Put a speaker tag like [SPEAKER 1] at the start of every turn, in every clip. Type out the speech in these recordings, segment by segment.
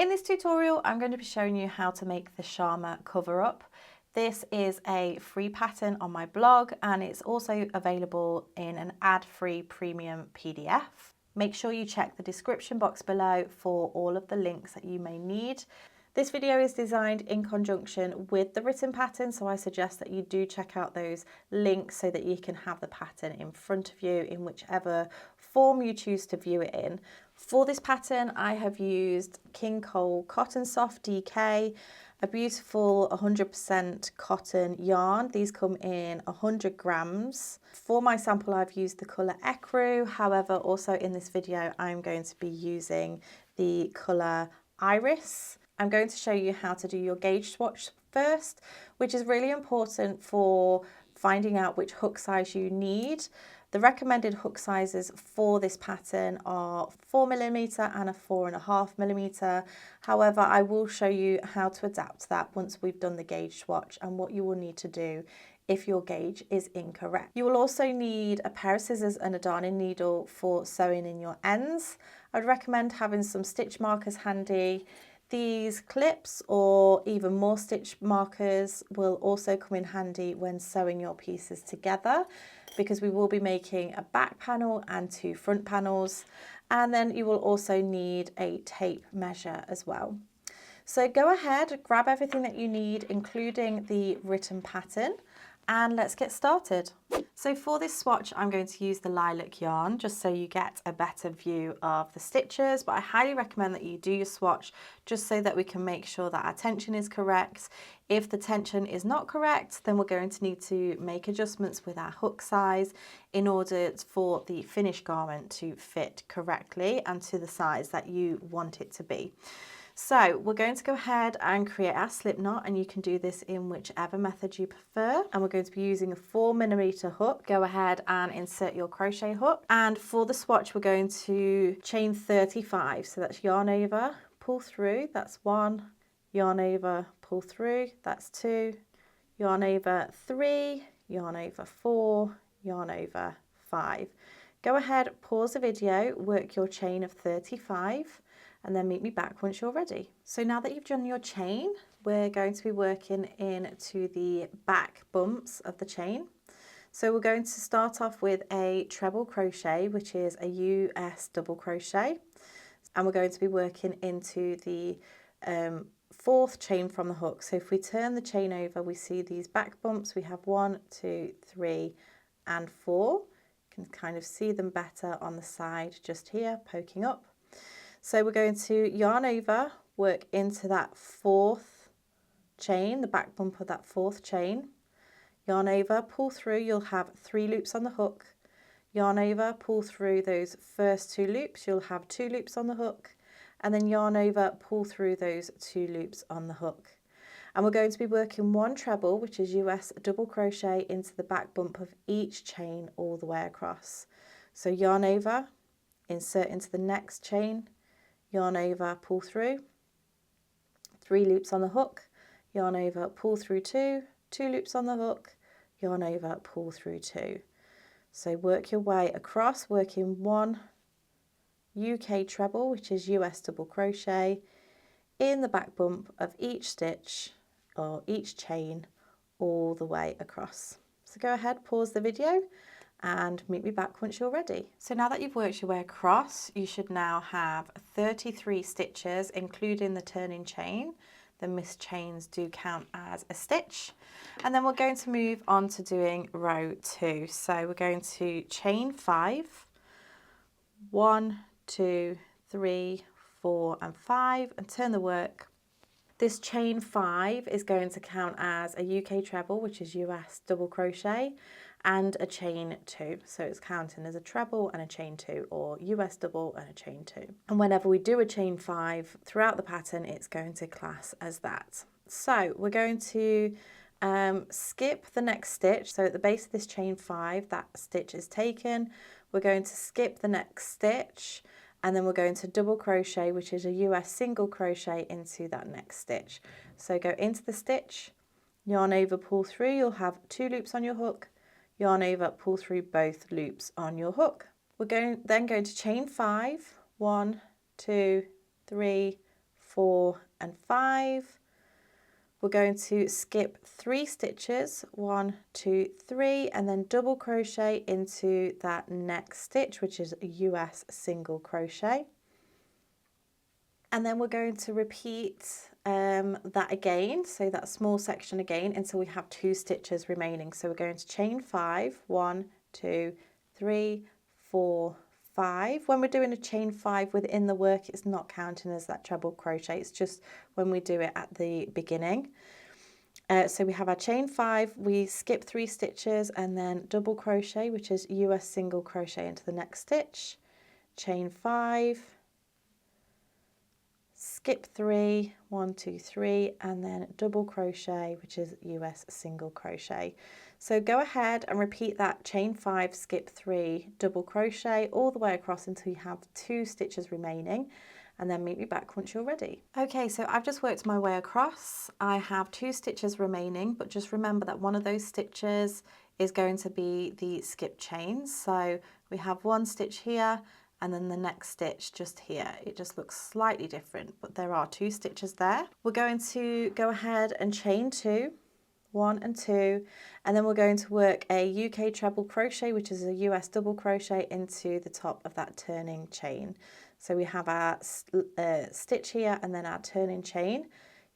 [SPEAKER 1] In this tutorial, I'm going to be showing you how to make the Charmer cover up. This is a free pattern on my blog and it's also available in an ad-free premium PDF. Make sure you check the description box below for all of the links that you may need. This video is designed in conjunction with the written pattern, so I suggest that you do check out those links so that you can have the pattern in front of you in whichever form you choose to view it in. For this pattern, I have used King Cole Cotton Soft DK, a beautiful 100% cotton yarn. These come in 100 grams. For my sample, I've used the colour Ecru. However, also in this video, I'm going to be using the colour Iris. I'm going to show you how to do your gauge swatch first, which is really important for finding out which hook size you need. The recommended hook sizes for this pattern are 4mm and a 4.5mm. However, I will show you how to adapt that once we've done the gauge swatch and what you will need to do if your gauge is incorrect. You will also need a pair of scissors and a darning needle for sewing in your ends. I'd recommend having some stitch markers handy. These clips or even more stitch markers will also come in handy when sewing your pieces together, because we will be making a back panel and 2 front panels, and then you will also need a tape measure as well. So go ahead, grab everything that you need, including the written pattern, and let's get started. So for this swatch, I'm going to use the lilac yarn just so you get a better view of the stitches, but I highly recommend that you do your swatch just so that we can make sure that our tension is correct. If the tension is not correct, then we're going to need to make adjustments with our hook size in order for the finished garment to fit correctly and to the size that you want it to be. So we're going to go ahead and create our slip knot, and you can do this in whichever method you prefer. And we're going to be using a 4mm hook. Go ahead and insert your crochet hook. And for the swatch, we're going to chain 35. So that's yarn over, pull through, that's 1, yarn over, pull through, that's 2, yarn over 3, yarn over 4, yarn over 5. Go ahead, pause the video, work your chain of 35. And then meet me back once you're ready. So now that you've done your chain, we're going to be working into the back bumps of the chain. So we're going to start off with a treble crochet, which is a US double crochet. And we're going to be working into the 4th chain from the hook. So if we turn the chain over, we see these back bumps. We have 1, 2, 3, and 4. You can kind of see them better on the side just here, poking up. So we're going to yarn over, work into that 4th chain, the back bump of that 4th chain, yarn over, pull through, you'll have 3 loops on the hook, yarn over, pull through those first 2 loops, you'll have 2 loops on the hook, and then yarn over, pull through those 2 loops on the hook. And we're going to be working 1 treble, which is US double crochet, into the back bump of each chain all the way across. So yarn over, insert into the next chain, yarn over, pull through, 3 loops on the hook, yarn over, pull through 2, 2 loops on the hook, yarn over, pull through 2. So work your way across, working 1 UK treble, which is US double crochet, in the back bump of each stitch or each chain all the way across. So go ahead, pause the video and meet me back once you're ready. So now that you've worked your way across, you should now have 33 stitches, including the turning chain. The missed chains do count as a stitch. And then we're going to move on to doing row 2. So we're going to chain 5, 1, 2, 3, 4, and 5, and turn the work. This chain 5 is going to count as a UK treble, which is US double crochet, and a chain 2. So it's counting as a treble and a chain 2, or US double and a chain 2. And whenever we do a chain 5 throughout the pattern, it's going to class as that. So we're going to skip the next stitch. So at the base of this chain 5, that stitch is taken. We're going to skip the next stitch, and then we're going to double crochet, which is a US single crochet, into that next stitch. So go into the stitch, yarn over, pull through, you'll have 2 loops on your hook, yarn over, pull through both loops on your hook. We're then going to chain 5, 1, 2, 3, 4 and 5. We're going to skip 3 stitches, 1, 2, 3, and then double crochet into that next stitch, which is a US single crochet. And then we're going to repeat that again, so that small section again, until we have 2 stitches remaining. So we're going to chain 5, 1, 2, 3, 4, 5. When we're doing a chain 5 within the work, it's not counting as that treble crochet, it's just when we do it at the beginning. So we have our chain 5, we skip 3 stitches and then double crochet, which is US single crochet into the next stitch, chain 5, skip 3, 1, 2, 3, and then double crochet, which is US single crochet. So go ahead and repeat that chain 5, skip 3, double crochet all the way across until you have 2 stitches remaining, and then meet me back once you're ready. Okay, so I've just worked my way across. I have 2 stitches remaining, but just remember that one of those stitches is going to be the skip chains. So we have 1 stitch here, and then the next stitch just here. It just looks slightly different, but there are 2 stitches there. We're going to go ahead and chain 2, 1 and 2, and then we're going to work a UK treble crochet, which is a US double crochet, into the top of that turning chain. So we have our stitch here and then our turning chain.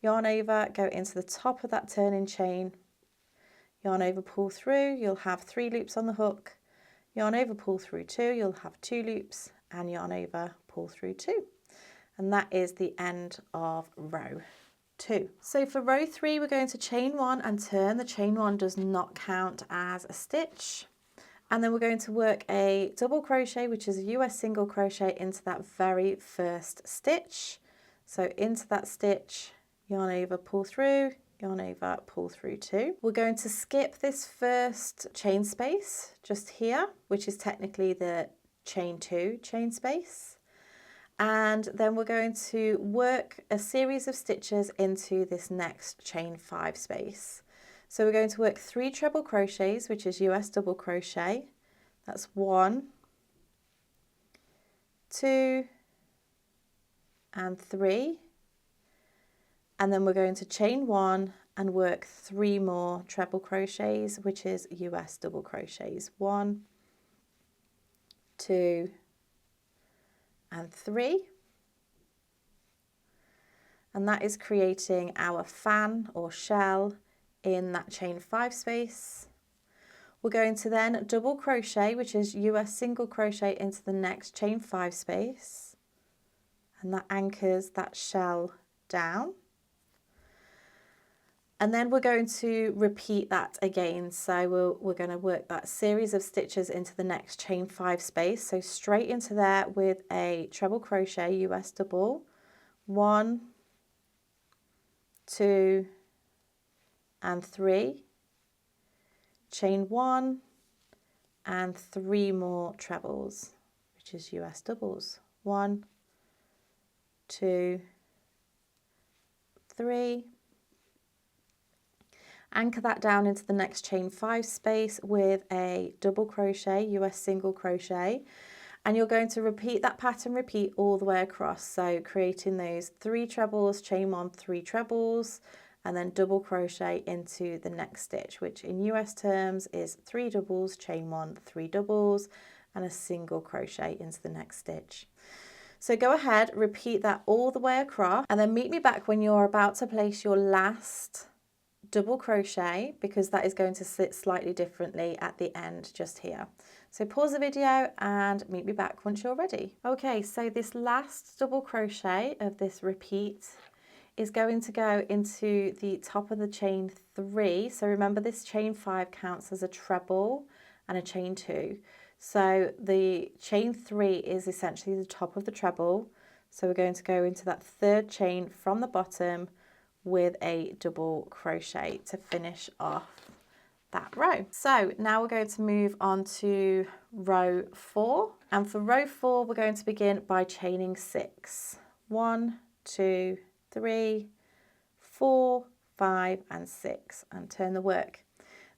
[SPEAKER 1] Yarn over, go into the top of that turning chain, yarn over, pull through, you'll have 3 loops on the hook, yarn over, pull through 2, you'll have 2 loops, and yarn over, pull through 2. And that is the end of row 2. So for row 3, we're going to chain 1 and turn. The chain 1 does not count as a stitch. And then we're going to work a double crochet, which is a US single crochet, into that very first stitch. So into that stitch, yarn over, pull through, yarn over, pull through 2. We're going to skip this first chain space just here, which is technically the chain 2 chain space. And then we're going to work a series of stitches into this next chain 5 space. So we're going to work 3 treble crochets, which is US double crochet. That's 1, 2, and 3. And then we're going to chain 1 and work 3 more treble crochets, which is US double crochets. 1, 2, and 3. And that is creating our fan or shell in that chain 5 space. We're going to then double crochet, which is US single crochet, into the next chain 5 space, and that anchors that shell down. And then we're going to repeat that again. So we're going to work that series of stitches into the next chain 5 space. So straight into there with a treble crochet, US double, 1, 2, and 3, chain 1 and 3 more trebles, which is US doubles, 1, 2, 3. Anchor that down into the next chain 5 space with a double crochet, US single crochet, and you're going to repeat that pattern, repeat all the way across. So creating those 3 trebles, chain 1, 3 trebles, and then double crochet into the next stitch, which in US terms is 3 doubles, chain 1, 3 doubles, and a single crochet into the next stitch. So go ahead, repeat that all the way across, and then meet me back when you're about to place your last double crochet, because that is going to sit slightly differently at the end just here. So pause the video and meet me back once you're ready. Okay, so this last double crochet of this repeat is going to go into the top of the chain 3. So remember, this chain 5 counts as a treble and a chain 2. So the chain 3 is essentially the top of the treble. So we're going to go into that 3rd chain from the bottom with a double crochet to finish off that row. So now we're going to move on to row 4. And for row 4, we're going to begin by chaining 6. 1, 2, 3, 4, 5, and 6, and turn the work.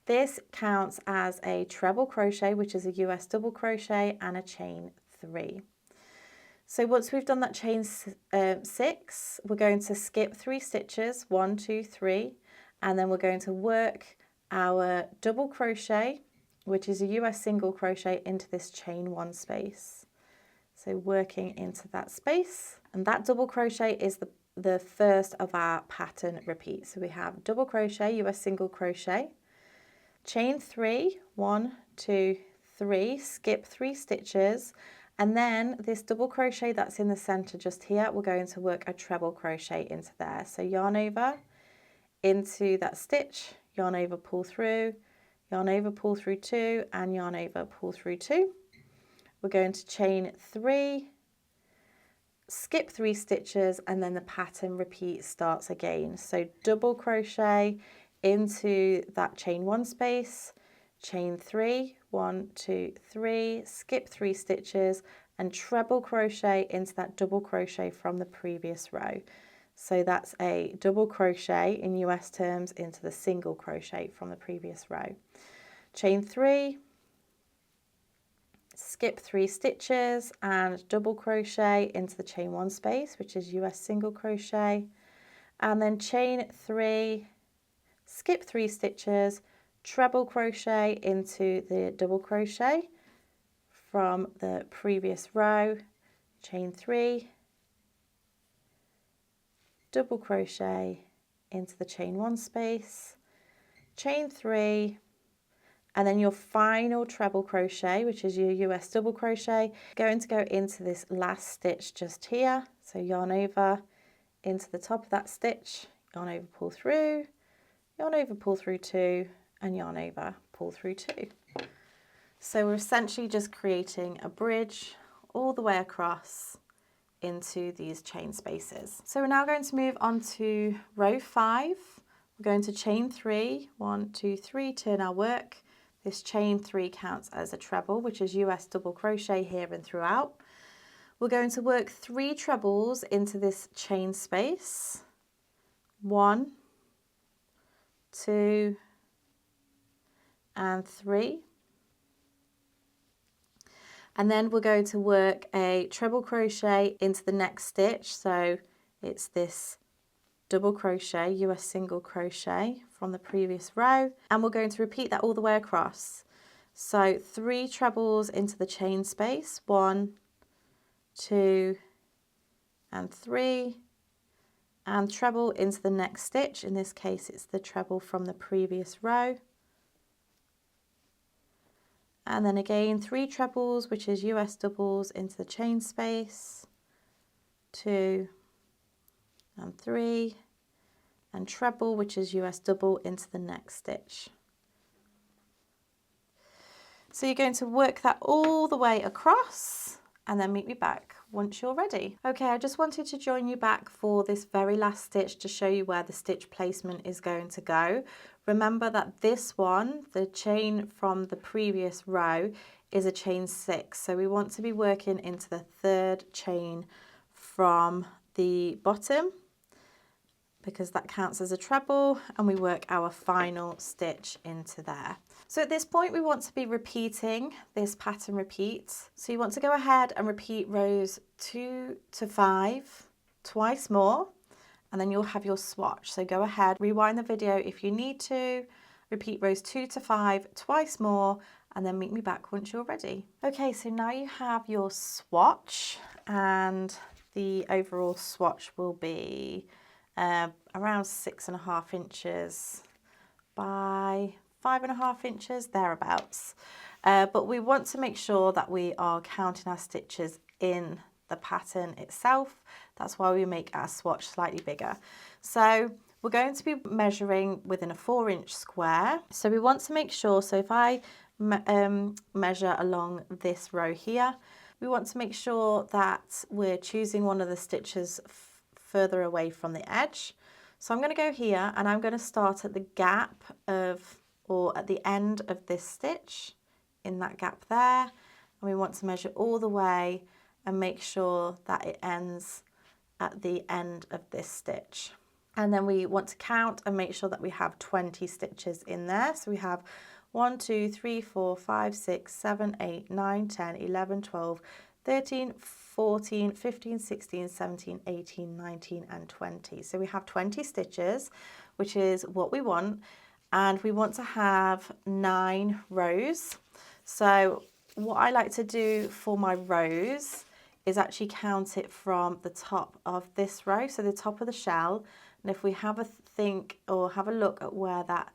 [SPEAKER 1] This counts as a treble crochet, which is a US double crochet, and a chain 3. So once we've done that chain 6, we're going to skip 3 stitches, 1, 2, 3, and then we're going to work our double crochet, which is a US single crochet, into this chain 1 space. So working into that space, and that double crochet is the first of our pattern repeats. So we have double crochet, US single crochet, chain 3, 1, 2, 3, skip 3 stitches, and then this double crochet that's in the center just here, we're going to work a treble crochet into there. So yarn over into that stitch, yarn over, pull through, yarn over, pull through 2, and yarn over, pull through 2. We're going to chain 3, skip 3 stitches, and then the pattern repeat starts again. So double crochet into that chain 1 space, chain 3, 1, 2, 3, skip 3 stitches, and treble crochet into that double crochet from the previous row. So that's a double crochet in US terms into the single crochet from the previous row. Chain 3, skip 3 stitches, and double crochet into the chain 1 space, which is US single crochet, and then chain 3, skip 3 stitches, treble crochet into the double crochet from the previous row, chain 3, double crochet into the chain 1 space, chain 3, and then your final treble crochet, which is your US double crochet, going to go into this last stitch just here. So yarn over into the top of that stitch, yarn over, pull through, yarn over, pull through 2, and yarn over, pull through 2. So we're essentially just creating a bridge all the way across into these chain spaces. So we're now going to move on to row 5. We're going to chain 3, 1, 2, 3, turn our work. This chain 3 counts as a treble, which is US double crochet here and throughout. We're going to work 3 trebles into this chain space. 1, 2, and 3. And then we're going to work a treble crochet into the next stitch. So it's this double crochet, US single crochet from the previous row. And we're going to repeat that all the way across. So 3 trebles into the chain space, 1, 2, and 3. And treble into the next stitch. In this case, it's the treble from the previous row. And then again, 3 trebles, which is US doubles into the chain space, 2 and 3, and treble, which is US double into the next stitch. So you're going to work that all the way across and then meet me back once you're ready. Okay, I just wanted to join you back for this very last stitch to show you where the stitch placement is going to go. Remember that this one, the chain from the previous row, is a chain 6. So we want to be working into the 3rd chain from the bottom, because that counts as a treble, and we work our final stitch into there. So at this point we want to be repeating this pattern repeat. So you want to go ahead and repeat rows 2 to 5 twice more, and then you'll have your swatch. So go ahead, rewind the video if you need to, repeat rows 2 to 5 twice more, and then meet me back once you're ready. Okay, so now you have your swatch, and the overall swatch will be around 6.5 inches by 5.5 inches, thereabouts. But we want to make sure that we are counting our stitches in the pattern itself. That's why we make our swatch slightly bigger. So we're going to be measuring within a 4-inch square. So we want to make sure, so if I measure along this row here, we want to make sure that we're choosing one of the stitches further away from the edge. So I'm going to go here and I'm going to start at the gap of, or at the end of this stitch, in that gap there, and we want to measure all the way and make sure that it ends at the end of this stitch. And then we want to count and make sure that we have 20 stitches in there. So we have 1, 2, 3, 4, 5, 6, 7, 8, 9, 10, 11, 12, 13, 14, 15, 16, 17, 18, 19 and 20. So we have 20 stitches, which is what we want, and we want to have 9 rows. So what I like to do for my rows is actually count it from the top of this row, so the top of the shell, and if we have a think or have a look at where that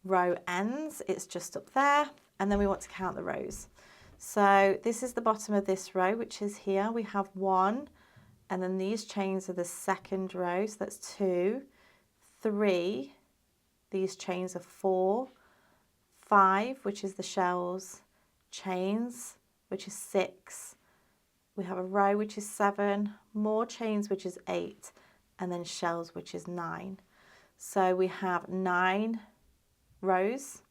[SPEAKER 1] row ends, it's just up there, and then we want to count the rows. So this is the bottom of this row, which is here. We have 1, and then these chains are the second row, so that's 2, 3, these chains are 4, 5, which is the shells, chains, which is 6, we have a row, which is 7, more chains, which is 8, and then shells, which is 9. So we have 9 rows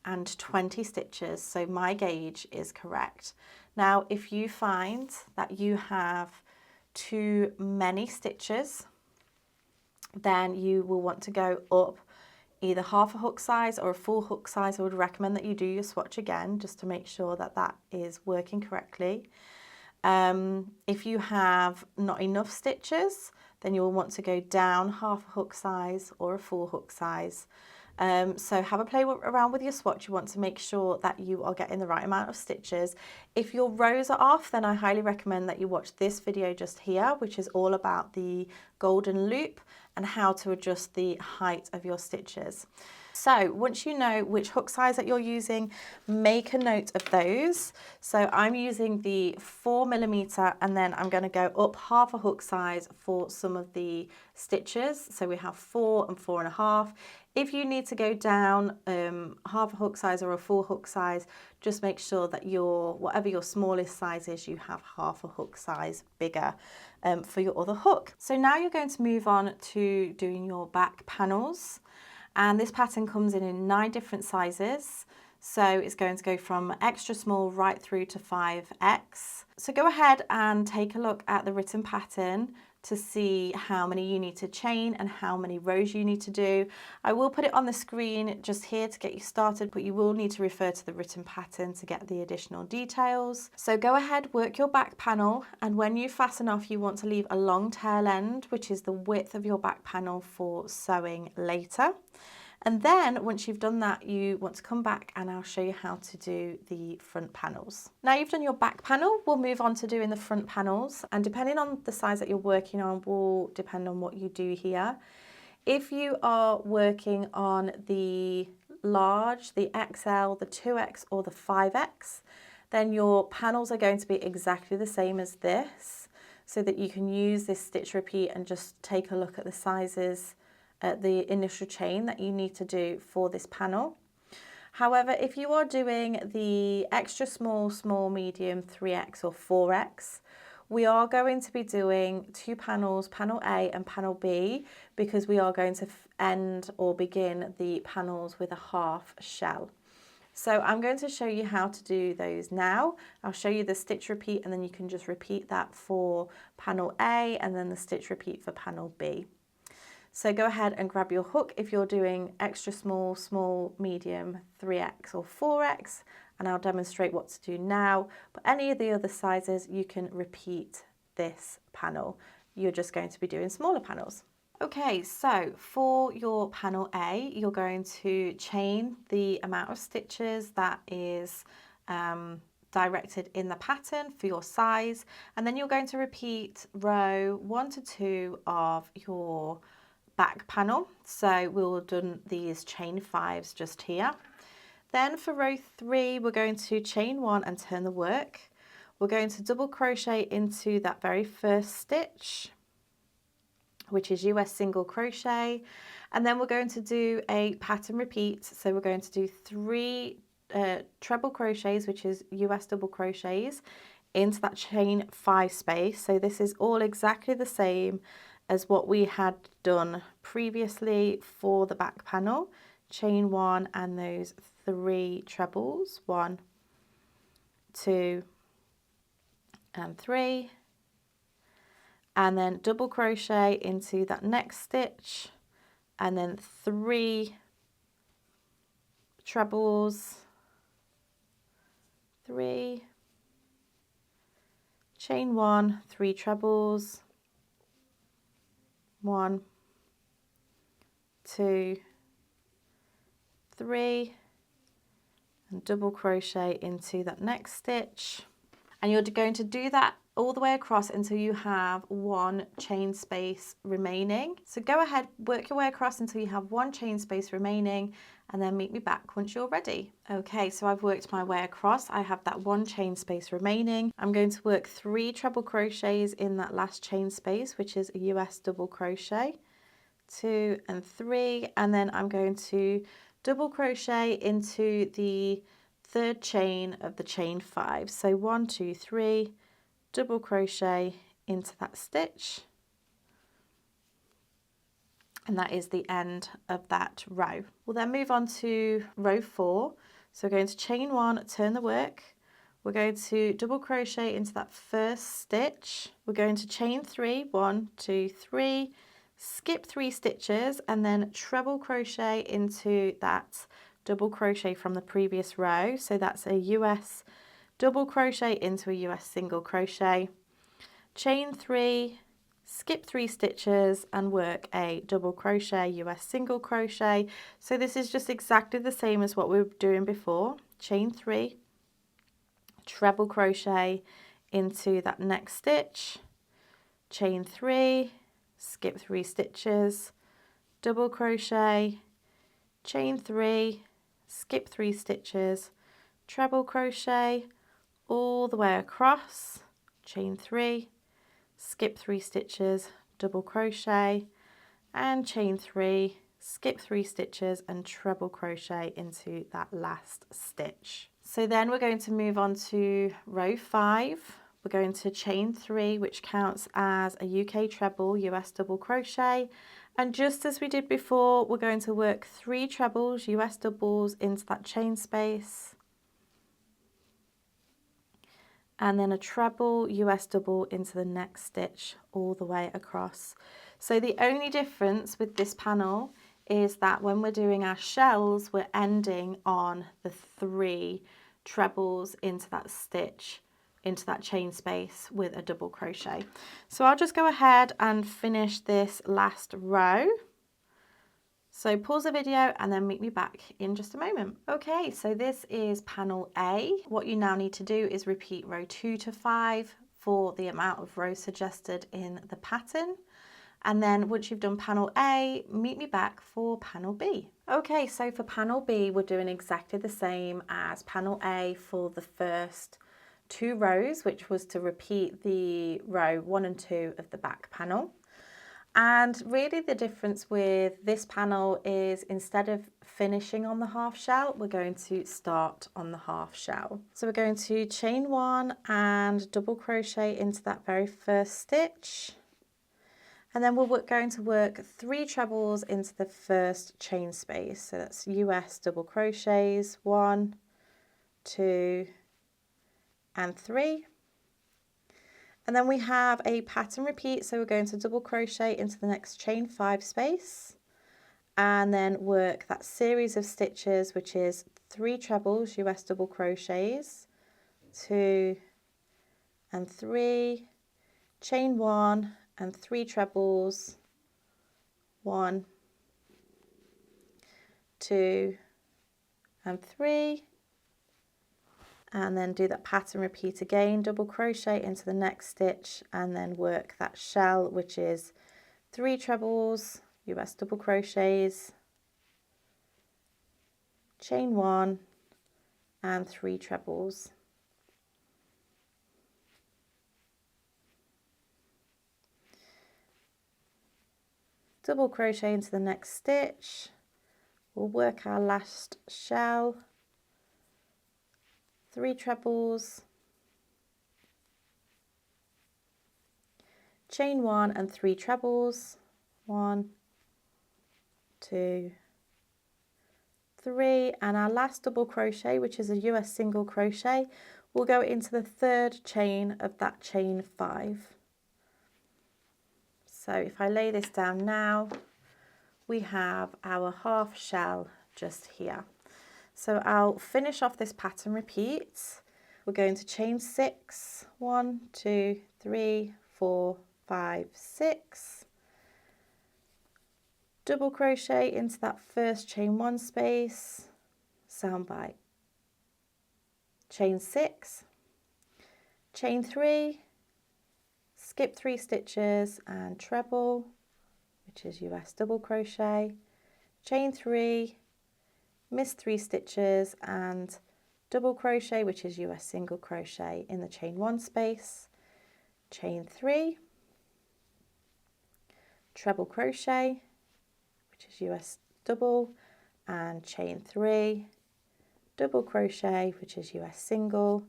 [SPEAKER 1] and 20 stitches, so my gauge is correct. Now, if you find that you have too many stitches, then you will want to go up either half a hook size or a full hook size. I would recommend that you do your swatch again, just to make sure that that is working correctly. If you have not enough stitches, then you'll want to go down half a hook size or a full hook size. So have a play around with your swatch. You want to make sure that you are getting the right amount of stitches. If your rows are off, then I highly recommend that you watch this video just here, which is all about the golden loop and how to adjust the height of your stitches. So once you know which hook size that you're using, make a note of those. So I'm using the 4mm, and then I'm going to go up half a hook size for some of the stitches. So we have 4 and 4.5. If you need to go down half a hook size or a full hook size, just make sure that whatever your smallest size is, you have half a hook size bigger for your other hook. So now you're going to move on to doing your back panels. And this pattern comes in 9 different sizes. So it's going to go from extra small right through to 5X. So go ahead and take a look at the written pattern to see how many you need to chain and how many rows you need to do. I will put it on the screen just here to get you started, but you will need to refer to the written pattern to get the additional details. So go ahead, work your back panel, and when you fasten off, you want to leave a long tail end, which is the width of your back panel for sewing later. And then once you've done that, you want to come back and I'll show you how to do the front panels. Now you've done your back panel, we'll move on to doing the front panels, and depending on the size that you're working on will depend on what you do here. If you are working on the large, the XL, the 2X or the 5X, then your panels are going to be exactly the same as this, so that you can use this stitch repeat and just take a look at the sizes, the initial chain that you need to do for this panel. However, if you are doing the extra small, small, medium, 3X or 4X, we are going to be doing 2 panels, panel A and panel B, because we are going to end or begin the panels with a half shell. So I'm going to show you how to do those now. I'll show you the stitch repeat, and then you can just repeat that for panel A and then the stitch repeat for panel B. So go ahead and grab your hook if you're doing extra small, small, medium, 3X or 4X, and I'll demonstrate what to do now. But any of the other sizes, you can repeat this panel. You're just going to be doing smaller panels. Okay, so for your panel A, you're going to chain the amount of stitches that is directed in the pattern for your size, and then you're going to repeat row 1 to 2 of your back panel. So we'll have done these chain 5s just here. Then for row 3, we're going to chain 1 and turn the work. We're going to double crochet into that very first stitch, which is US single crochet, and then we're going to do a pattern repeat. So we're going to do 3 treble crochets, which is US double crochets, into that chain 5 space. So this is all exactly the same as what we had done previously for the back panel. Chain 1 and those 3 trebles, 1, 2 and 3, and then double crochet into that next stitch, and then 3 trebles, 3, chain 1, 3 trebles, 1, 2, 3, and double crochet into that next stitch. And you're going to do that all the way across until you have 1 chain space remaining. So go ahead, work your way across until you have 1 chain space remaining, and then meet me back once you're ready. Okay, so I've worked my way across. I have that 1 chain space remaining. I'm going to work 3 treble crochets in that last chain space, which is a US double crochet, 2 and 3, and then I'm going to double crochet into the 3rd chain of the chain 5. So 1, 2, 3, double crochet into that stitch, and that is the end of that row. We'll then move on to row 4. So we're going to chain 1, turn the work. We're going to double crochet into that first stitch. We're going to chain 3, 1, 2, 3, skip 3 stitches, and then treble crochet into that double crochet from the previous row. So that's a US double crochet into a US single crochet, chain 3, skip 3 stitches, and work a double crochet, US single crochet. So this is just exactly the same as what we were doing before. Chain 3, treble crochet into that next stitch, chain 3, skip 3 stitches, double crochet, chain 3, skip 3 stitches, treble crochet all the way across, chain 3, skip 3 stitches, double crochet, and chain 3, skip 3 stitches and treble crochet into that last stitch. So then we're going to move on to row 5. We're going to chain 3, which counts as a UK treble, US double crochet, and just as we did before, we're going to work 3 trebles, US doubles into that chain space, and then a treble, US double into the next stitch all the way across. So the only difference with this panel is that when we're doing our shells, we're ending on the 3 trebles into that stitch, into that chain space with a double crochet. So I'll just go ahead and finish this last row. So pause the video and then meet me back in just a moment. Okay, so this is panel A. What you now need to do is repeat row 2 to 5 for the amount of rows suggested in the pattern. And then once you've done panel A, meet me back for panel B. Okay, so for panel B, we're doing exactly the same as panel A for the first 2 rows, which was to repeat the row 1 and 2 of the back panel. And really the difference with this panel is instead of finishing on the half shell, we're going to start on the half shell. So we're going to chain 1 and double crochet into that very first stitch. And then we're going to work 3 trebles into the first chain space. So that's US double crochets, 1, 2, and 3. And then we have a pattern repeat, so we're going to double crochet into the next chain 5 space and then work that series of stitches, which is 3 trebles, US double crochets, 2 and 3, chain 1 and 3 trebles, 1, 2 and 3. And then do that pattern repeat again, double crochet into the next stitch and then work that shell, which is 3 trebles, US double crochets, chain 1 and 3 trebles. Double crochet into the next stitch, we'll work our last shell, 3 trebles, chain 1 and 3 trebles, 1, 2, 3, and our last double crochet, which is a US single crochet, will go into the 3rd chain of that chain 5. So if I lay this down now, we have our half shell just here. So I'll finish off this pattern repeat. we're going to chain 6, 1, 2, 3, 4, 5, 6, double crochet into that first chain 1 space, sound bite, chain 6, chain 3, skip 3 stitches and treble, which is US double crochet, chain 3, miss 3 stitches and double crochet, which is US single crochet in the chain 1 space, chain 3, treble crochet, which is US double, and chain 3, double crochet, which is US single,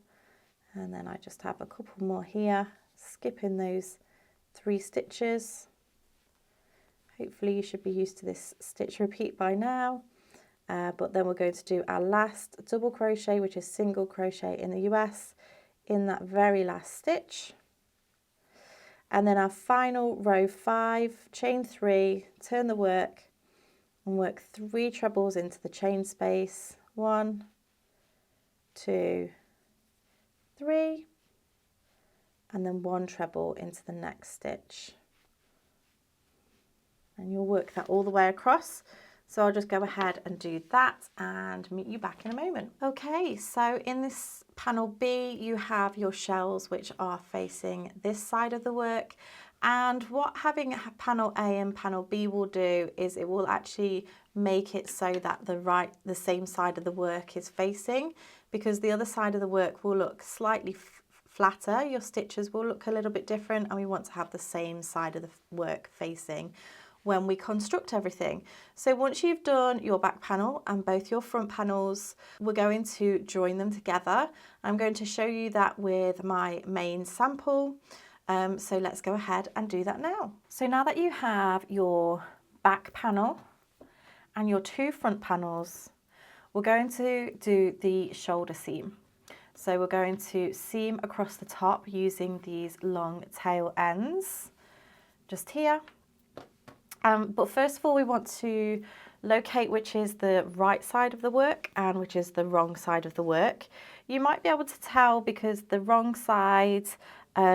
[SPEAKER 1] and then I just have a couple more here, skipping those 3 stitches. Hopefully you should be used to this stitch repeat by now, but then we're going to do our last double crochet, which is single crochet in the US in that very last stitch, and then our final row 5, chain 3, turn the work and work 3 trebles into the chain space, 1, 2, 3, and then 1 treble into the next stitch, and you'll work that all the way across. So I'll just go ahead and do that and meet you back in a moment. Okay, so in this panel B you have your shells which are facing this side of the work, and what having panel A and panel B will do is it will actually make it so that the same side of the work is facing, because the other side of the work will look slightly flatter, your stitches will look a little bit different, and we want to have the same side of the work facing when we construct everything. So once you've done your back panel and both your front panels, we're going to join them together. I'm going to show you that with my main sample. So let's go ahead and do that now. So now that you have your back panel and your 2 front panels, we're going to do the shoulder seam. So we're going to seam across the top using these long tail ends, just here. But first of all, we want to locate which is the right side of the work and which is the wrong side of the work. You might be able to tell because the wrong side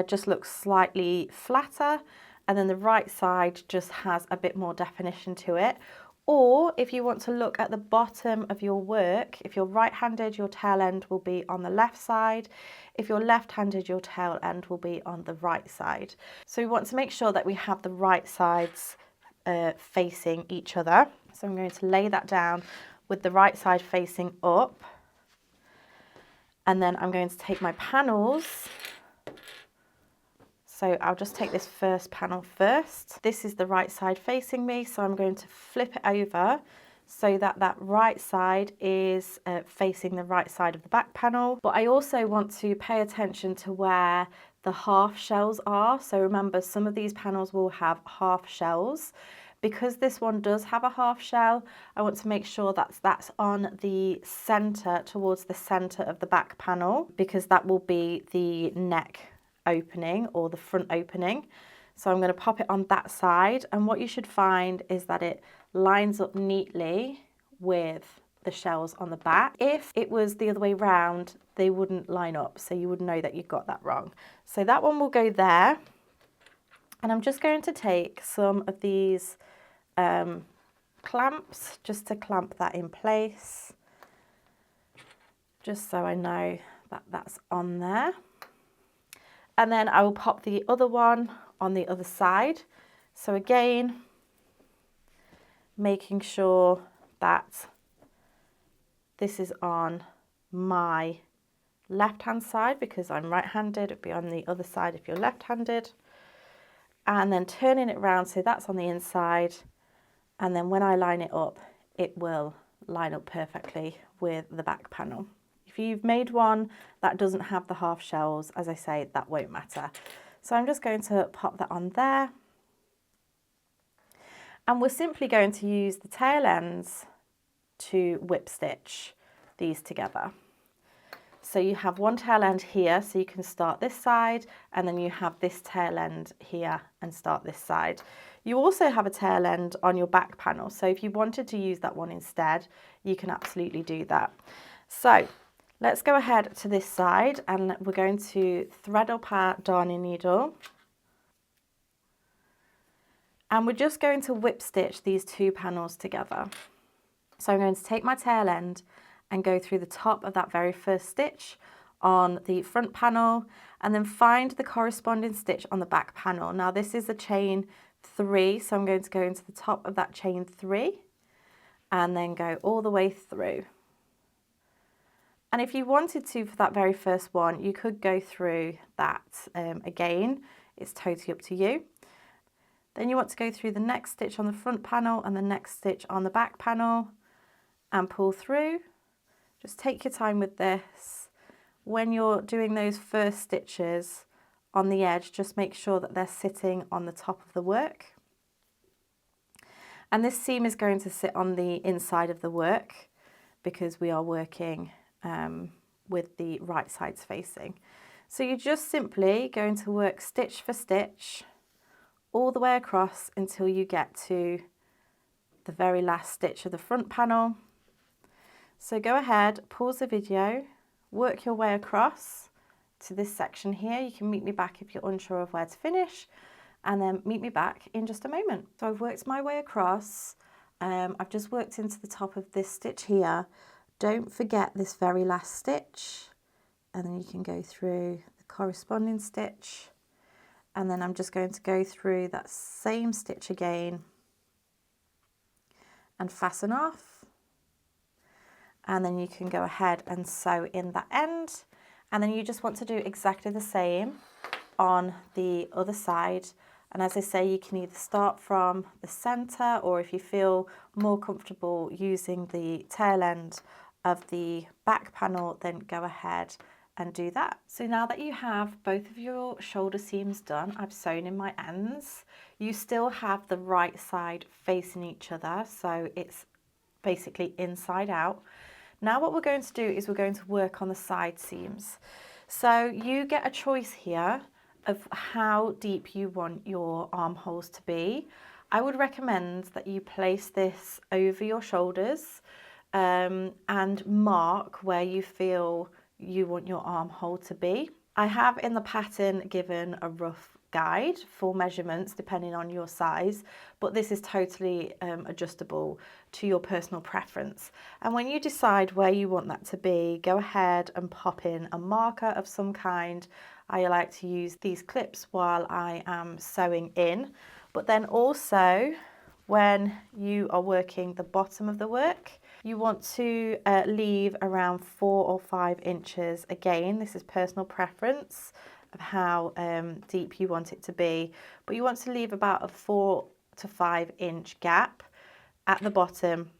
[SPEAKER 1] just looks slightly flatter, and then the right side just has a bit more definition to it. Or if you want to look at the bottom of your work, if you're right-handed, your tail end will be on the left side. If you're left-handed, your tail end will be on the right side. So we want to make sure that we have the right sides facing each other. So I'm going to lay that down with the right side facing up, and then I'm going to take my panels. So I'll just take this first panel first. This is the right side facing me, so I'm going to flip it over so that that right side is facing the right side of the back panel. But I also want to pay attention to where the half shells are. So remember, some of these panels will have half shells. Because this one does have a half shell, I want to make sure that's on the center, towards the center of the back panel, because that will be the neck opening or the front opening. So I'm going to pop it on that side, and what you should find is that it lines up neatly with the shells on the back. If it was the other way around, they wouldn't line up, so you would know that you got that wrong. So that one will go there, and I'm just going to take some of these clamps just to clamp that in place, just so I know that that's on there. And then I will pop the other one on the other side. So again, making sure that this is on my left-hand side because I'm right-handed. It'll be on the other side if you're left-handed. And then turning it around so that's on the inside. And then when I line it up, it will line up perfectly with the back panel. If you've made one that doesn't have the half shells, as I say, that won't matter. So I'm just going to pop that on there. And we're simply going to use the tail ends to whip stitch these together. So you have one tail end here, so you can start this side, and then you have this tail end here and start this side. You also have a tail end on your back panel, so if you wanted to use that one instead, you can absolutely do that. So Let's go ahead to this side and we're going to thread up our darning needle. And we're just going to whip stitch these two panels together. So I'm going to take my tail end and go through the top of that very first stitch on the front panel and then find the corresponding stitch on the back panel. Now this is a chain 3, so I'm going to go into the top of that chain 3 and then go all the way through. And if you wanted to for that very first one, you could go through that again. It's totally up to you. Then you want to go through the next stitch on the front panel and the next stitch on the back panel and pull through. Just take your time with this. When you're doing those first stitches on the edge, just make sure that they're sitting on the top of the work. And this seam is going to sit on the inside of the work because we are working with the right sides facing. So you're just simply going to work stitch for stitch all the way across until you get to the very last stitch of the front panel. So go ahead, pause the video, work your way across to this section here. You can meet me back if you're unsure of where to finish, and then meet me back in just a moment. So I've worked my way across. I've just worked into the top of this stitch here. Don't forget this very last stitch, and then you can go through the corresponding stitch, and then I'm just going to go through that same stitch again and fasten off, and then you can go ahead and sew in that end, and then you just want to do exactly the same on the other side. And as I say, you can either start from the center, or if you feel more comfortable using the tail end of the back panel, then go ahead and do that. So now that you have both of your shoulder seams done, I've sewn in my ends. You still have the right side facing each other, so it's basically inside out. Now what we're going to do is we're going to work on the side seams. So you get a choice here of how deep you want your armholes to be. I would recommend that you place this over your shoulders and mark where you feel you want your armhole to be. I have in the pattern given a rough guide for measurements depending on your size, but this is totally adjustable to your personal preference. And when you decide where you want that to be, go ahead and pop in a marker of some kind. I like to use these clips while I am sewing in, but then also when you are working the bottom of the work, you want to leave around 4 or 5 inches. Again, this is personal preference of how deep you want it to be, but you want to leave about a 4 to 5 inch gap at the bottom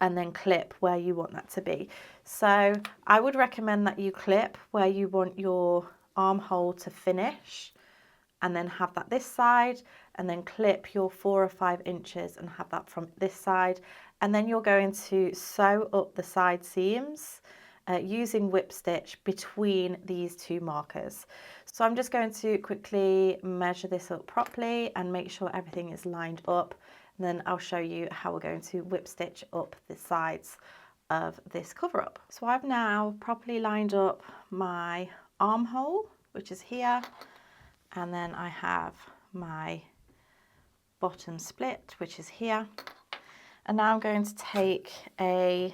[SPEAKER 1] and then clip where you want that to be. So I would recommend that you clip where you want your armhole to finish, and then have that this side, and then clip your 4 or 5 inches and have that from this side. And then you're going to sew up the side seams using whip stitch between these two markers. So I'm just going to quickly measure this up properly and make sure everything is lined up. And then I'll show you how we're going to whip stitch up the sides of this cover up. So I've now properly lined up my armhole, which is here, and then I have my bottom split, which is here. And now I'm going to take a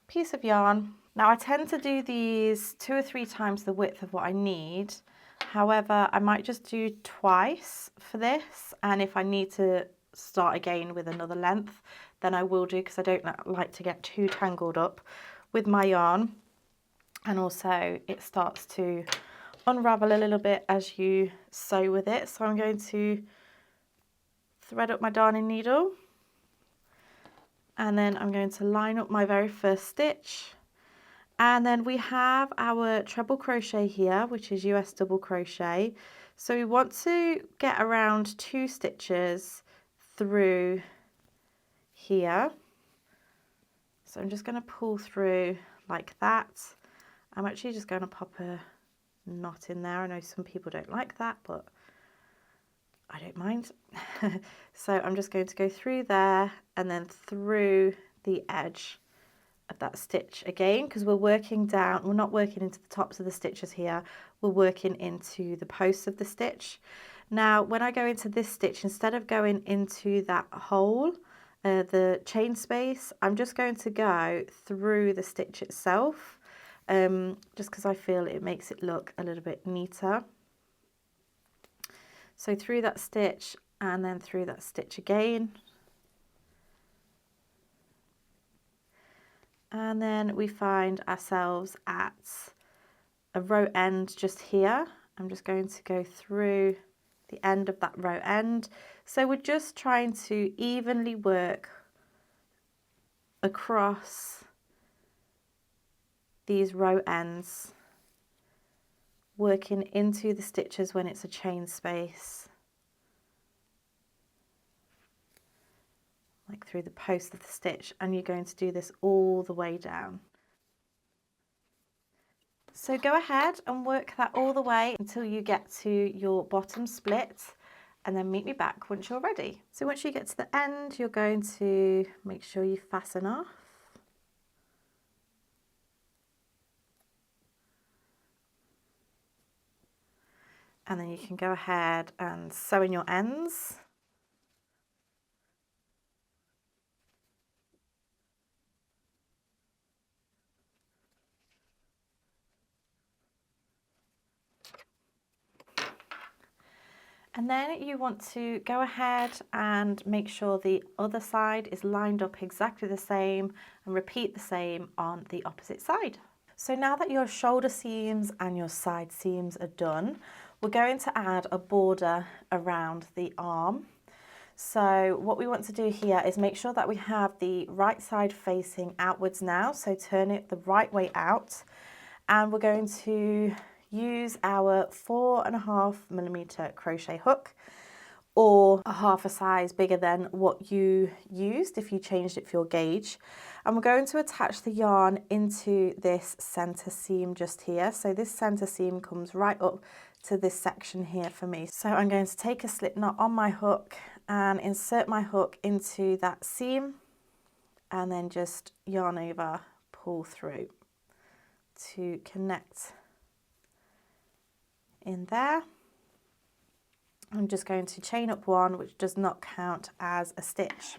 [SPEAKER 1] piece of yarn. Now I tend to do these 2 or 3 times the width of what I need. However, I might just do twice for this, and if I need to start again with another length, then I will do, because I don't like to get too tangled up with my yarn. And also it starts to unravel a little bit as you sew with it. So I'm going to thread up my darning needle, and then I'm going to line up my very first stitch, and then we have our treble crochet here, which is US double crochet. So we want to get around 2 stitches through here. So I'm just going to pull through like that. I'm actually just going to pop a knot in there. I know some people don't like that, but I don't mind. So I'm just going to go through there and then through the edge of that stitch again, because we're working down, we're not working into the tops of the stitches here, we're working into the posts of the stitch. Now when I go into this stitch, instead of going into that hole, the chain space, I'm just going to go through the stitch itself, just because I feel it makes it look a little bit neater. So through that stitch and then through that stitch again. And then we find ourselves at a row end just here. I'm just going to go through the end of that row end. So we're just trying to evenly work across these row ends, working into the stitches when it's a chain space, like through the post of the stitch, and you're going to do this all the way down. So go ahead and work that all the way until you get to your bottom split, and then meet me back once you're ready. So once you get to the end, you're going to make sure you fasten off. And then you can go ahead and sew in your ends. And then you want to go ahead and make sure the other side is lined up exactly the same, and repeat the same on the opposite side. So now that your shoulder seams and your side seams are done, we're going to add a border around the arm. So what we want to do here is make sure that we have the right side facing outwards now, so turn it the right way out, and we're going to use our 4.5mm crochet hook, or a half a size bigger than what you used if you changed it for your gauge. And we're going to attach the yarn into this center seam just here. So this center seam comes right up to this section here for me. So I'm going to take a slip knot on my hook and insert my hook into that seam, and then just yarn over, pull through to connect in there. I'm just going to chain up one, which does not count as a stitch.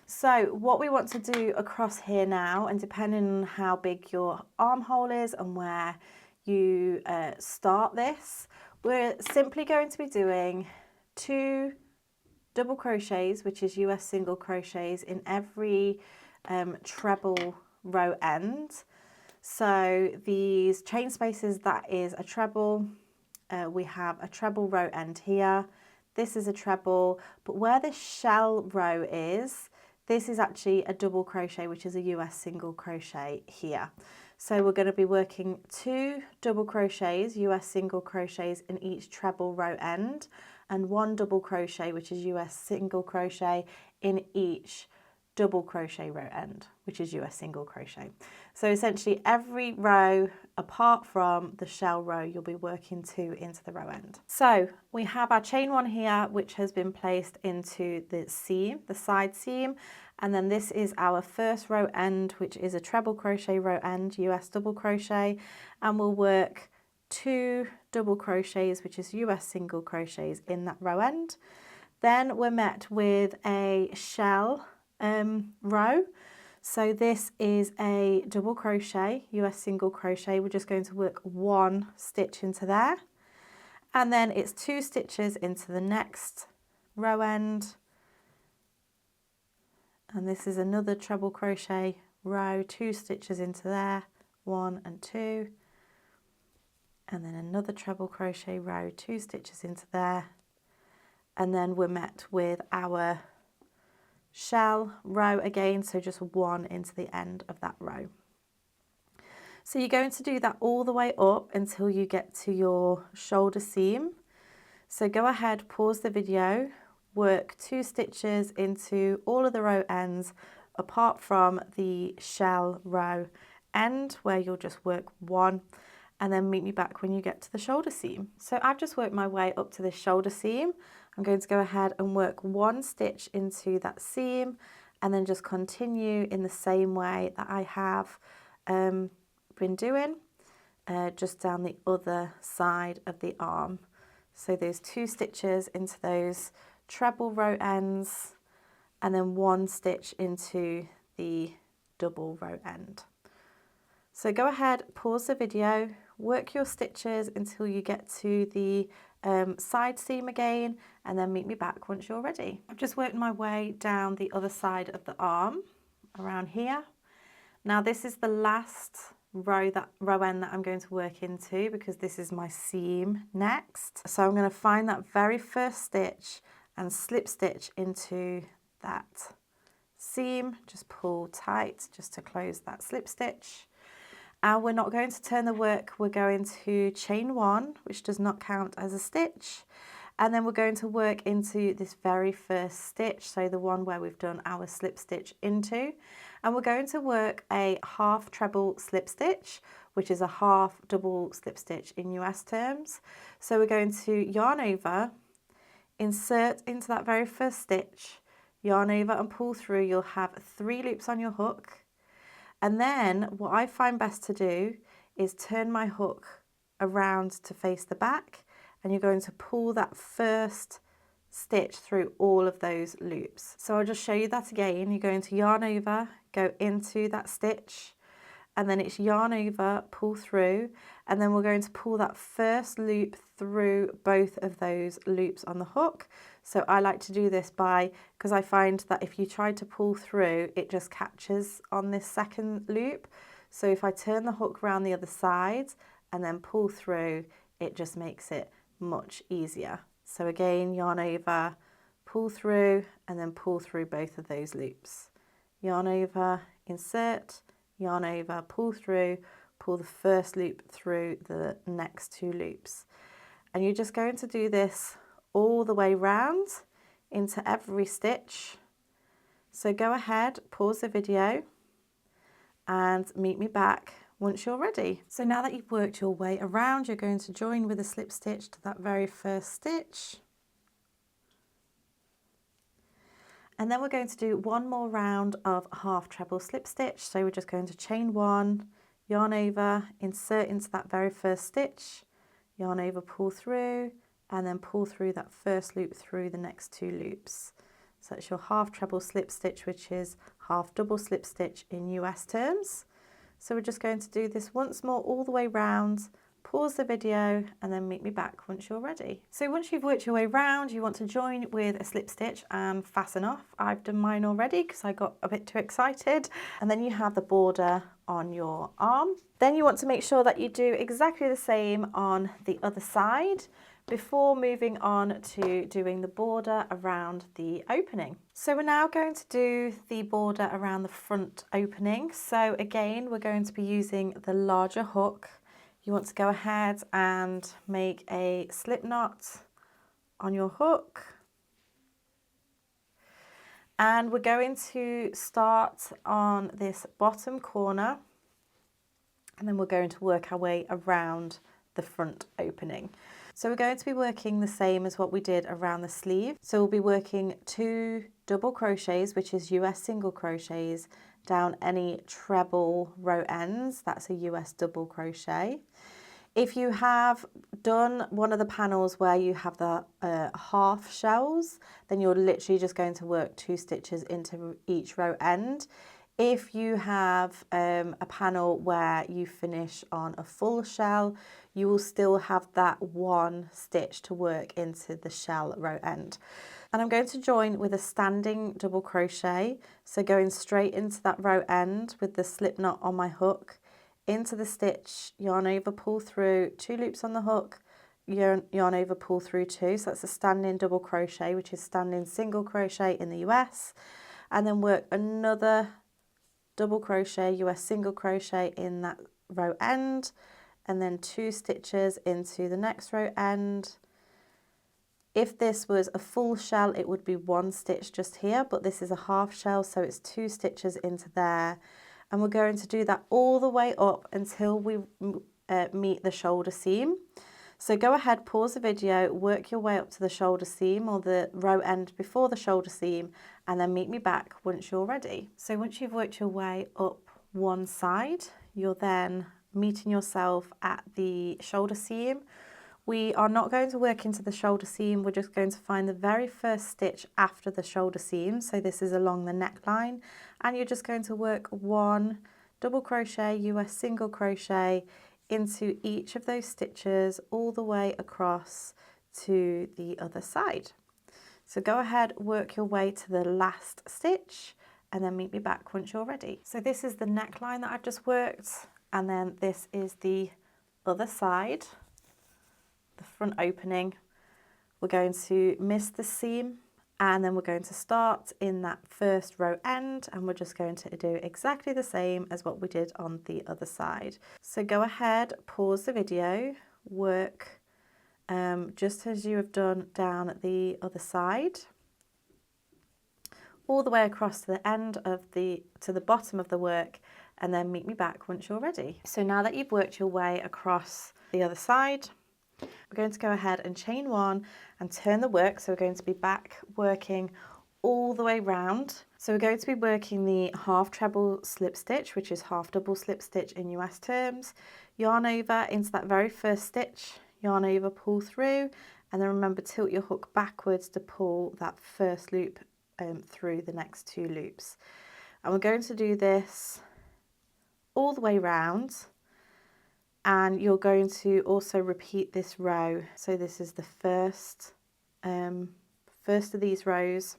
[SPEAKER 1] So what we want to do across here now, and depending on how big your armhole is and where you start this, we're simply going to be doing 2 double crochets, which is US single crochets, in every treble row end. So these chain spaces, that is a treble. We have a treble row end here. This is a treble, but where this shell row is, this is actually a double crochet, which is a US single crochet here. So we're going to be working 2 double crochets, US single crochets, in each treble row end, and 1 double crochet, which is US single crochet, in each double crochet row end, which is US single crochet. So essentially every row apart from the shell row, you'll be working 2 into the row end. So we have our chain 1 here, which has been placed into the seam, the side seam, and then this is our first row end, which is a treble crochet row end, US double crochet, and we'll work 2 double crochets, which is US single crochets, in that row end. Then we're met with a shell row. So this is a double crochet, US single crochet. We're just going to work 1 stitch into there, and then it's 2 stitches into the next row end, and this is another treble crochet row, 2 stitches into there, 1 and 2, and then another treble crochet row, 2 stitches into there, and then we're met with our shell row again, so just 1 into the end of that row. So you're going to do that all the way up until you get to your shoulder seam. So go ahead, pause the video, work 2 stitches into all of the row ends apart from the shell row end, where you'll just work 1, and then meet me back when you get to the shoulder seam. So I've just worked my way up to this shoulder seam. I'm going to go ahead and work 1 stitch into that seam, and then just continue in the same way that I have been doing, just down the other side of the arm. So those 2 stitches into those treble row ends, and then 1 stitch into the double row end. So go ahead, pause the video, work your stitches until you get to the side seam again, and then meet me back once you're ready. I've just worked my way down the other side of the arm, around here. Now this is the last row end that I'm going to work into, because this is my seam next. So I'm going to find that very first stitch and slip stitch into that seam, just pull tight just to close that slip stitch. And we're not going to turn the work, we're going to chain 1, which does not count as a stitch, and then we're going to work into this very first stitch, so the one where we've done our slip stitch into, and we're going to work a half treble slip stitch, which is a half double slip stitch in US terms. So we're going to yarn over, insert into that very first stitch, yarn over and pull through. You'll have 3 loops on your hook. And then what I find best to do is turn my hook around to face the back, and you're going to pull that first stitch through all of those loops. So I'll just show you that again. You're going to yarn over, go into that stitch, and then it's yarn over, pull through, and then we're going to pull that first loop through both of those loops on the hook. So I like to do this because I find that if you try to pull through, it just catches on this second loop. So if I turn the hook around the other side and then pull through, it just makes it much easier. So again, yarn over, pull through, and then pull through both of those loops. Yarn over, insert, yarn over, pull through, pull the first loop through the next 2 loops. And you're just going to do this all the way round into every stitch. So go ahead, pause the video, and meet me back once you're ready. So now that you've worked your way around, you're going to join with a slip stitch to that very first stitch. And then we're going to do 1 more round of half treble slip stitch. So we're just going to chain 1, yarn over, insert into that very first stitch, yarn over, pull through, and then pull through that first loop through the next 2 loops. So that's your half treble slip stitch, which is half double slip stitch in US terms. So we're just going to do this once more all the way round, pause the video, and then meet me back once you're ready. So once you've worked your way round, you want to join with a slip stitch and fasten off. I've done mine already because I got a bit too excited. And then you have the border on your arm. Then you want to make sure that you do exactly the same on the other side before moving on to doing the border around the opening. So we're now going to do the border around the front opening. So again, we're going to be using the larger hook. You want to go ahead and make a slip knot on your hook. And we're going to start on this bottom corner, and then we're going to work our way around the front opening. So we're going to be working the same as what we did around the sleeve. So we'll be working 2 double crochets, which is US single crochets, down any treble row ends. That's a US double crochet. If you have done one of the panels where you have the half shells, then you're literally just going to work 2 stitches into each row end. If you have a panel where you finish on a full shell, you will still have that 1 stitch to work into the shell row end. And I'm going to join with a standing double crochet, so going straight into that row end with the slip knot on my hook, into the stitch, yarn over, pull through, 2 loops on the hook, yarn over, pull through 2, so that's a standing double crochet, which is standing single crochet in the US, and then work another double crochet, US single crochet in that row end, and then 2 stitches into the next row end. If this was a full shell, it would be 1 stitch just here, but this is a half shell, so it's 2 stitches into there. And we're going to do that all the way up until we meet the shoulder seam. So go ahead, pause the video, work your way up to the shoulder seam or the row end before the shoulder seam, and then meet me back once you're ready. So once you've worked your way up one side, you're then meeting yourself at the shoulder seam. We are not going to work into the shoulder seam, we're just going to find the very first stitch after the shoulder seam. So this is along the neckline, and you're just going to work one double crochet, US single crochet into each of those stitches all the way across to the other side. So go ahead, work your way to the last stitch and then meet me back once you're ready. So this is the neckline that I've just worked, and then this is the other side, the front opening. We're going to miss the seam, and then we're going to start in that first row end, and we're just going to do exactly the same as what we did on the other side. So go ahead, pause the video, work just as you have done down the other side, all the way across to the end of the bottom of the work, and then meet me back once you're ready. So now that you've worked your way across the other side, we're going to go ahead and chain one and turn the work. So we're going to be back working all the way round. So we're going to be working the half treble slip stitch, which is half double slip stitch in US terms. Yarn over into that very first stitch, yarn over, pull through, and then remember, tilt your hook backwards to pull that first loop through the next two loops. And we're going to do this all the way round, and you're going to also repeat this row. So this is the first of these rows.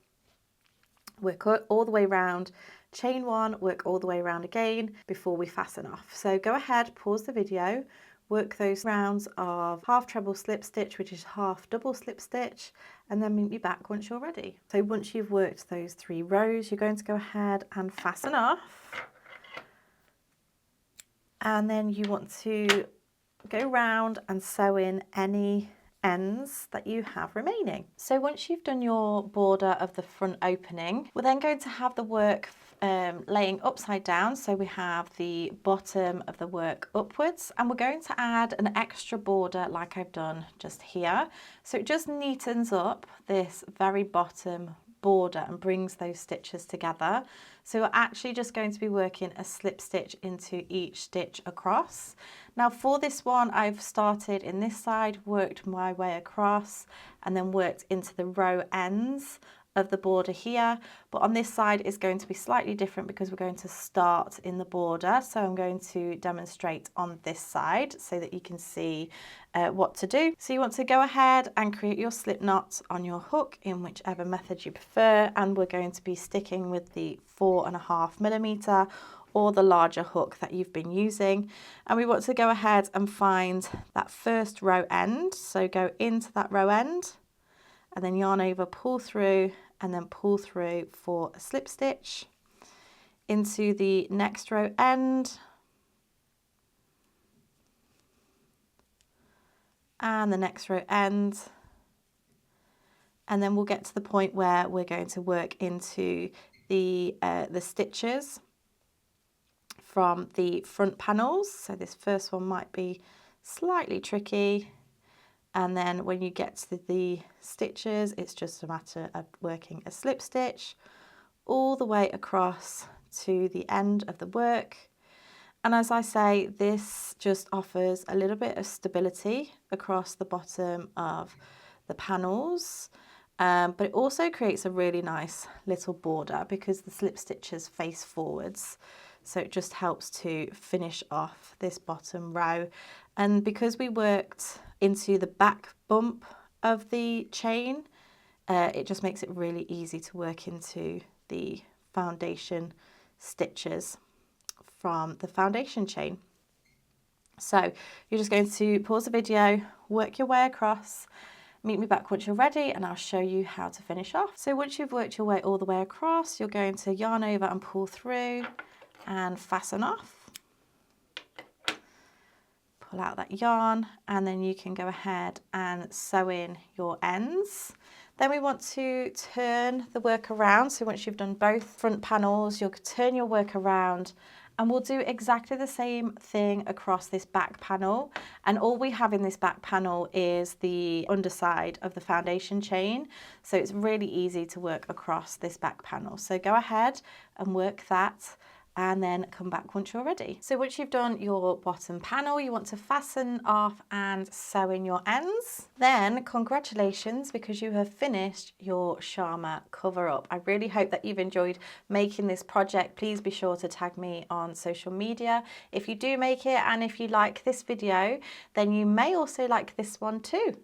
[SPEAKER 1] Work all the way round, chain one, work all the way around again before we fasten off. So go ahead, pause the video, work those rounds of half treble slip stitch, which is half double slip stitch, and then meet me back once you're ready. So once you've worked those 3 rows, you're going to go ahead and fasten off. And then you want to go round and sew in any ends that you have remaining. So once you've done your border of the front opening, we're then going to have the work laying upside down. So we have the bottom of the work upwards, and we're going to add an extra border like I've done just here. So it just neatens up this very bottom border and brings those stitches together. So we're actually just going to be working a slip stitch into each stitch across. Now for this one, I've started in this side, worked my way across, and then worked into the row ends of the border here, but on this side is going to be slightly different because we're going to start in the border. So I'm going to demonstrate on this side so that you can see what to do. So you want to go ahead and create your slip knot on your hook in whichever method you prefer, and we're going to be sticking with the 4.5mm or the larger hook that you've been using, and we want to go ahead and find that first row end. So go into that row end and then yarn over, pull through, and then pull through for a slip stitch into the next row end, and the next row end, and then we'll get to the point where we're going to work into the stitches from the front panels. So this first one might be slightly tricky. And then when you get to the stitches, it's just a matter of working a slip stitch all the way across to the end of the work. And as I say, this just offers a little bit of stability across the bottom of the panels, but it also creates a really nice little border because the slip stitches face forwards. So it just helps to finish off this bottom row. And because we worked into the back bump of the chain, it just makes it really easy to work into the foundation stitches from the foundation chain. So you're just going to pause the video, work your way across, meet me back once you're ready, and I'll show you how to finish off. So once you've worked your way all the way across, you're going to yarn over and pull through and fasten off. Pull out that yarn, and then you can go ahead and sew in your ends. Then we want to turn the work around. So once you've done both front panels, you'll turn your work around And we'll do exactly the same thing across this back panel. And all we have in this back panel is the underside of the foundation chain. So it's really easy to work across this back panel. So go ahead and work that, and then come back once you're ready. So once you've done your bottom panel, you want to fasten off and sew in your ends. Then congratulations, because you have finished your Sharma cover up. I really hope that you've enjoyed making this project. Please be sure to tag me on social media if you do make it, and if you like this video, then you may also like this one too.